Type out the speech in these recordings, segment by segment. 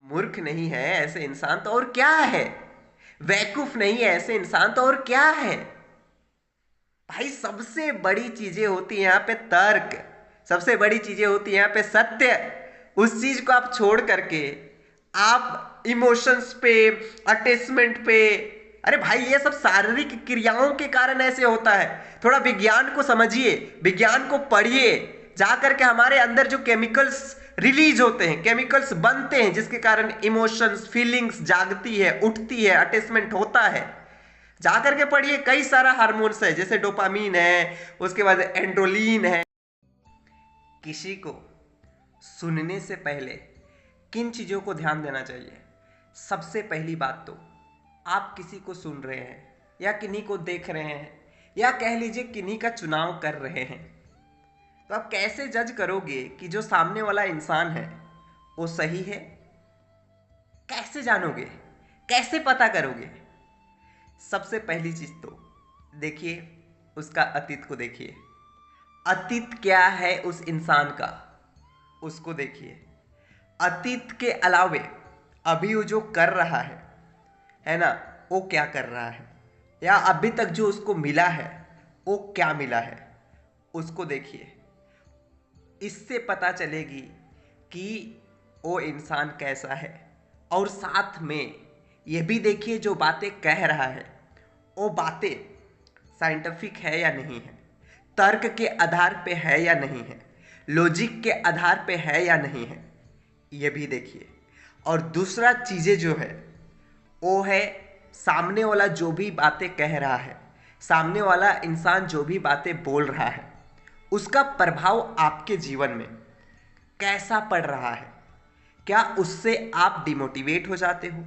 मूर्ख नहीं है ऐसे इंसान तो और क्या है। वैकूफ नहीं है ऐसे इंसान तो और क्या है। भाई सबसे बड़ी चीजें होती है यहाँ पे तर्क, सबसे बड़ी चीजें होती है यहाँ पे सत्य। उस चीज को आप छोड़ करके आप इमोशंस पे, अटैचमेंट पे, अरे भाई ये सब शारीरिक क्रियाओं के कारण ऐसे होता है। थोड़ा विज्ञान को समझिए, विज्ञान को पढ़िए, जा करके हमारे अंदर जो केमिकल्स रिलीज होते हैं, केमिकल्स बनते हैं जिसके कारण इमोशंस, फीलिंग्स जागती है, उठती है, अटैचमेंट होता है। जाकर के पढ़िए, कई सारा हार्मोन्स है जैसे डोपामीन है, उसके बाद एंड्रोलिन है। किसी को सुनने से पहले किन चीजों को ध्यान देना चाहिए? सबसे पहली बात तो आप किसी को सुन रहे हैं या किन्हीं को देख रहे हैं या कह लीजिए किन्हीं का चुनाव कर रहे हैं, तो आप कैसे जज करोगे कि जो सामने वाला इंसान है वो सही है? कैसे जानोगे, कैसे पता करोगे? सबसे पहली चीज तो देखिए, उसका अतीत को देखिए। अतीत क्या है उस इंसान का, उसको देखिए। अतीत के अलावे अभी वो जो कर रहा है ना, वो क्या कर रहा है, या अभी तक जो उसको मिला है वो क्या मिला है, उसको देखिए। इससे पता चलेगी कि वो इंसान कैसा है। और साथ में ये भी देखिए, जो बातें कह रहा है वो बातें साइंटिफिक है या नहीं है, तर्क के आधार पे है या नहीं है, लॉजिक के आधार पे है या नहीं है, ये भी देखिए। और दूसरा चीज़ें जो है वो है, सामने वाला जो भी बातें कह रहा है, सामने वाला इंसान जो भी बातें बोल रहा है, उसका प्रभाव आपके जीवन में कैसा पड़ रहा है। क्या उससे आप डिमोटिवेट हो जाते हो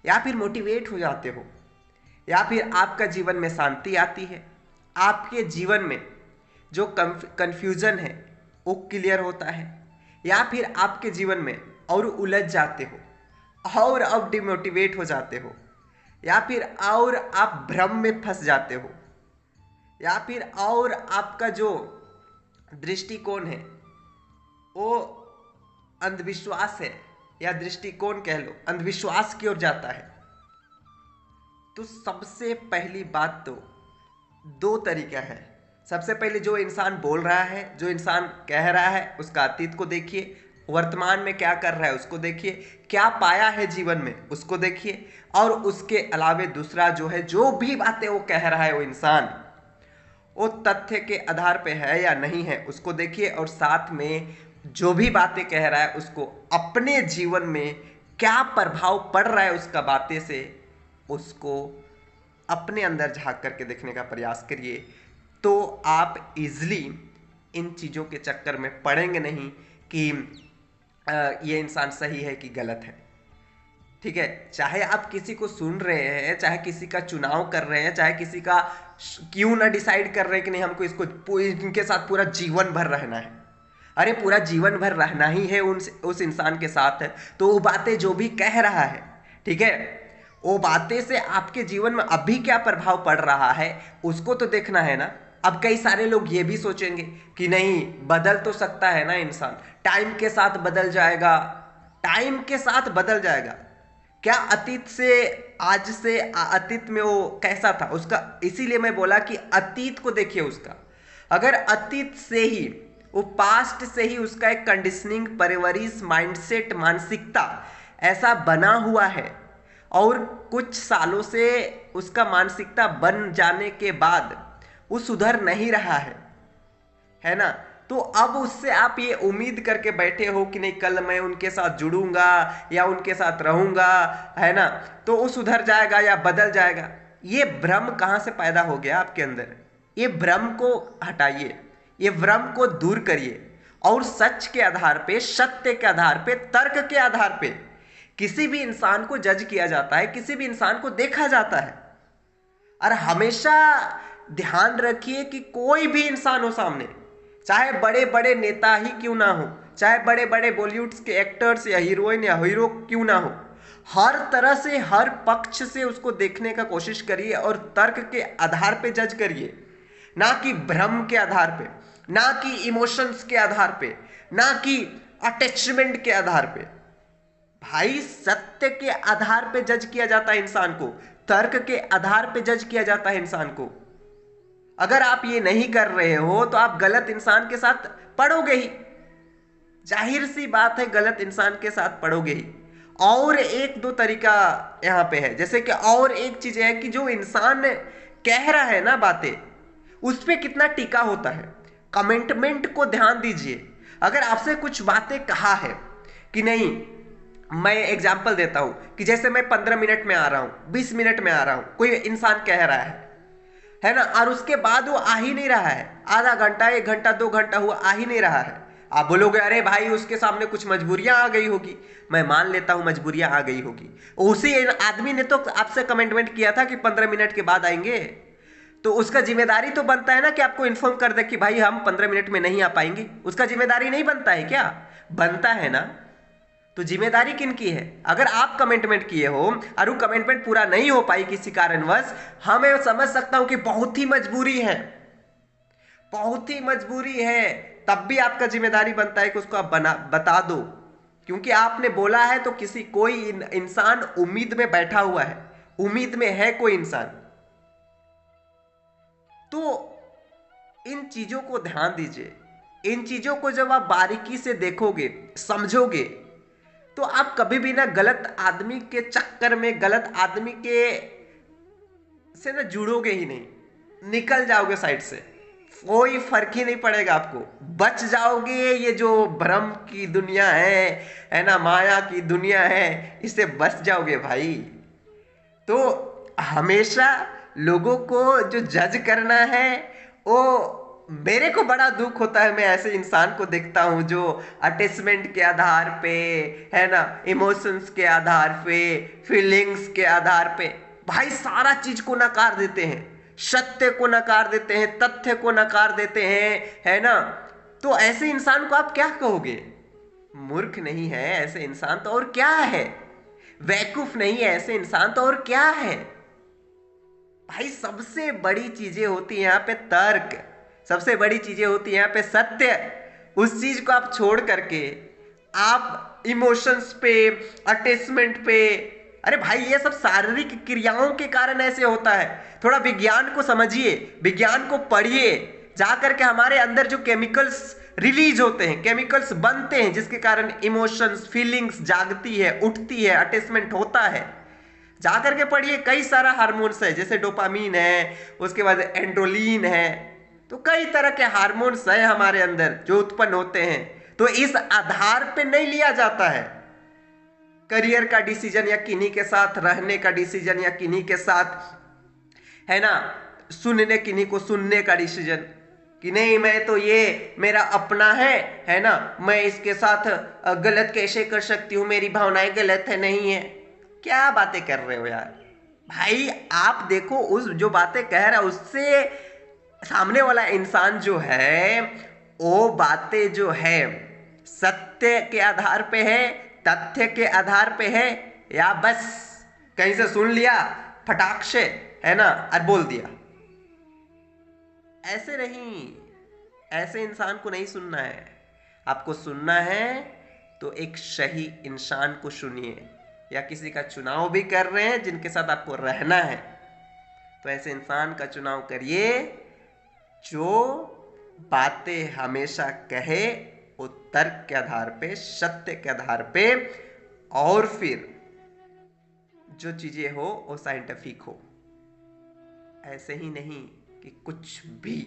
या फिर मोटिवेट हो जाते हो, या फिर आपका जीवन में शांति आती है, आपके जीवन में जो कंफ्यूजन है वो क्लियर होता है, या फिर आपके जीवन में और उलझ जाते हो और अब डिमोटिवेट हो जाते हो, या फिर और आप भ्रम में फंस जाते हो, या फिर और आपका जो दृष्टिकोण है वो अंधविश्वास है, या दृष्टिकोण कह लो अंधविश्वास की ओर जाता है। तो सबसे पहली बात तो दो तरीका है। सबसे पहले जो इंसान बोल रहा है, जो इंसान कह रहा है, उसका अतीत को देखिए, वर्तमान में क्या कर रहा है उसको देखिए, क्या पाया है जीवन में उसको देखिए, और उसके अलावे दूसरा जो है, जो भी बातें वो कह रहा है वो इंसान, वो तथ्य के आधार पे है या नहीं है उसको देखिए। और साथ में जो भी बातें कह रहा है उसको अपने जीवन में क्या प्रभाव पड़ रहा है उसका बातें से, उसको अपने अंदर झांक करके देखने का प्रयास करिए। तो आप इजली इन चीज़ों के चक्कर में पड़ेंगे नहीं कि ये इंसान सही है कि गलत है। ठीक है, चाहे आप किसी को सुन रहे हैं, चाहे किसी का चुनाव कर रहे हैं, चाहे किसी का क्यों ना डिसाइड कर रहे हैं कि नहीं हमको इसको इनके साथ पूरा जीवन भर रहना है। अरे पूरा जीवन भर रहना ही है उस इंसान के साथ है, तो वो बातें जो भी कह रहा है, ठीक है, वो बातें से आपके जीवन में अभी क्या प्रभाव पड़ रहा है उसको तो देखना है ना। अब कई सारे लोग ये भी सोचेंगे कि नहीं बदल तो सकता है ना इंसान, टाइम के साथ बदल जाएगा, टाइम के साथ बदल जाएगा। क्या अतीत से, आज से अतीत में वो कैसा था उसका, इसीलिए मैं बोला कि अतीत को देखिए उसका। अगर अतीत से ही, वो पास्ट से ही उसका एक कंडीशनिंग, परवरिश, माइंडसेट, मानसिकता ऐसा बना हुआ है, और कुछ सालों से उसका मानसिकता बन जाने के बाद वो सुधर नहीं रहा है ना, तो अब उससे आप ये उम्मीद करके बैठे हो कि नहीं कल मैं उनके साथ जुड़ूंगा या उनके साथ रहूंगा, है ना, तो वो सुधर जाएगा या बदल जाएगा। ये भ्रम कहाँ से पैदा हो गया आपके अंदर? ये भ्रम को हटाइए, ये भ्रम को दूर करिए, और सच के आधार पे, सत्य के आधार पे, तर्क के आधार पे किसी भी इंसान को जज किया जाता है, किसी भी इंसान को देखा जाता है। और हमेशा ध्यान रखिए कि कोई भी इंसान हो सामने, चाहे बड़े बड़े नेता ही क्यों ना हो, चाहे बड़े बड़े बॉलीवुड के एक्टर्स या हीरोइन या हीरो क्यों ना हो, हर तरह से, हर पक्ष से उसको देखने का कोशिश करिए और तर्क के आधार पे जज करिए, ना कि भ्रम के आधार पे, ना कि इमोशंस के आधार पे, ना कि अटैचमेंट के आधार पे। भाई सत्य के आधार पे जज किया जाता है इंसान को, तर्क के आधार पे जज किया जाता है इंसान को। अगर आप ये नहीं कर रहे हो तो आप गलत इंसान के साथ पढ़ोगे ही, जाहिर सी बात है, गलत इंसान के साथ पढ़ोगे ही। और एक दो तरीका यहां पे है, जैसे कि और एक चीज है कि जो इंसान कह रहा है ना बातें, उस पे कितना टिका होता है। कमिटमेंट को ध्यान दीजिए। अगर आपसे कुछ बातें कहा है कि नहीं, मैं एग्जाम्पल देता हूं कि जैसे मैं 15 मिनट में आ रहा हूं, 20 मिनट में आ रहा हूं, कोई इंसान कह रहा है ना, और उसके बाद वो आ ही नहीं रहा है, आधा घंटा 1 घंटा 2 घंटा हुआ आ ही नहीं रहा है। आप बोलोगे अरे भाई उसके सामने कुछ मजबूरियां आ गई होगी। मैं मान लेता हूं मजबूरियां आ गई होगी, उसी आदमी ने तो आपसे कमिटमेंट किया था कि 15 मिनट के बाद आएंगे, तो उसका जिम्मेदारी तो बनता है ना कि आपको इन्फॉर्म कर दे कि भाई हम 15 मिनट में नहीं आ पाएंगे। उसका जिम्मेदारी नहीं बनता है क्या? बनता है ना। तो जिम्मेदारी किनकी है? अगर आप कमिटमेंट किए हो और वो कमिटमेंट पूरा नहीं हो पाई किसी कारणवश, मैं समझ सकता हूं कि बहुत ही मजबूरी है, बहुत ही मजबूरी है, तब भी आपका जिम्मेदारी बनता है कि उसको आप बता दो, क्योंकि आपने बोला है। तो किसी कोई इंसान उम्मीद में बैठा हुआ है, उम्मीद में है कोई इंसान। तो इन चीजों को ध्यान दीजिए। इन चीजों को जब आप बारीकी से देखोगे, समझोगे, तो आप कभी भी ना गलत आदमी के चक्कर में, गलत आदमी के से ना जुड़ोगे ही नहीं, निकल जाओगे साइड से, कोई फर्क ही नहीं पड़ेगा आपको, बच जाओगे। ये जो भ्रम की दुनिया है ना, माया की दुनिया है, इससे बच जाओगे भाई। तो हमेशा लोगों को जो जज करना है, वो, मेरे को बड़ा दुख होता है, मैं ऐसे इंसान को देखता हूं जो अटैचमेंट के आधार पे, है ना, इमोशंस के आधार पे, फीलिंग्स के आधार पे भाई सारा चीज को नकार देते हैं, सत्य को नकार देते हैं, तथ्य को नकार देते हैं, है ना। तो ऐसे इंसान को आप क्या कहोगे? मूर्ख नहीं है ऐसे इंसान तो और क्या है? वैकूफ नहीं है ऐसे इंसान तो और क्या है? भाई सबसे बड़ी चीजें होती है यहाँ पे तर्क, सबसे बड़ी चीजें होती है यहाँ पे सत्य। उस चीज को आप छोड़ करके आप इमोशंस पे, अटैचमेंट पे, अरे भाई ये सब शारीरिक क्रियाओं के कारण ऐसे होता है। थोड़ा विज्ञान को समझिए, विज्ञान को पढ़िए, जाकर के हमारे अंदर जो केमिकल्स रिलीज होते हैं, केमिकल्स बनते हैं, जिसके कारण इमोशंस, फीलिंग्स जागती है, उठती है, अटैचमेंट होता है। जाकर के पढ़िए, कई सारा हार्मोन्स है, जैसे डोपामीन है, उसके बाद एंड्रोलिन है, तो कई तरह के हार्मोन्स है हमारे अंदर जो उत्पन्न होते हैं। तो इस आधार पे नहीं लिया जाता है करियर का डिसीजन, या किन्हीं के साथ रहने का डिसीजन, या किन्हीं के साथ, है ना, किन्हीं को सुनने का डिसीजन, कि नहीं मैं तो ये मेरा अपना है ना, मैं इसके साथ गलत कैसे कर सकती हूं, मेरी भावनाएं गलत है, नहीं है। क्या बातें कर रहे हो यार भाई? आप देखो उस जो बातें कह रहा है उससे सामने वाला इंसान जो है, वो बातें जो है सत्य के आधार पे है, तथ्य के आधार पे है, या बस कहीं से सुन लिया फटाक से, है ना, और बोल दिया? ऐसे नहीं, ऐसे इंसान को नहीं सुनना है। आपको सुनना है तो एक सही इंसान को सुनिए, या किसी का चुनाव भी कर रहे हैं जिनके साथ आपको रहना है, तो ऐसे इंसान का चुनाव करिए जो बातें हमेशा कहे वो तर्क के आधार पे, सत्य के आधार पे, और फिर जो चीजें हो वो साइंटिफिक हो। ऐसे ही नहीं कि कुछ भी